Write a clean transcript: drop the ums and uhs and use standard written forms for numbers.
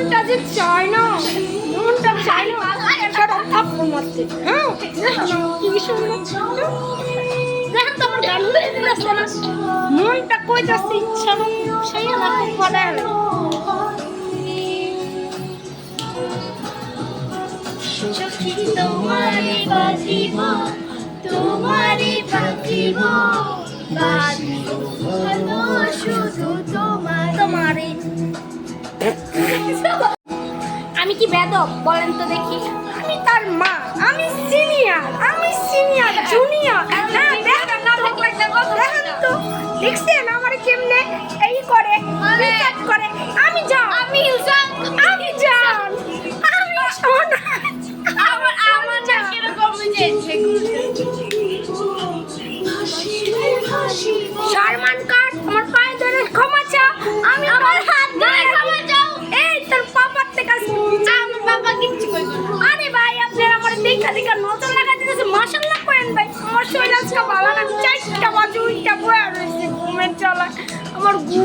মনটা যে চায় না, মনটা চায় না একটা থাপ্পড় মারতে। হ্যাঁ কি সুন্দর দেখেন তো আমার গান আসছে না, মনটা কই যাচ্ছে ইচ্ছা না সেই আমার কথা সখী তোমারে বাজিব, তোমারে বাজিব, বাজিব ভালো শুধু তোমারে। আমি কি বেদব বলেন তো দেখি? আমি তার মা, আমি সিনিয়র জুনিয়র। হ্যাঁ দেখেন তো দেখছেন আমার কেমনে এই করে রিচার্জ করে। আমি যান, আমি সোনা, আমার না কিরকম যে শর্মান কাট আমার পায়ে ধরে ক্ষমা চা। আমি আমার হাত ধরে ক্ষমা চাও। এই তোর পাপার থেকে আমার বাবা কিচ্ছু কইব না। আরে ভাই আপনার আমার দেখা নজর লাগা দিতেছে। মাশাআল্লাহ করেন ভাই, আমার শরীর আজকে ভালো না। 4টা বাজে উইটা বয়া রয়েছে ঘুমের জ্বালা, আমার ঘুম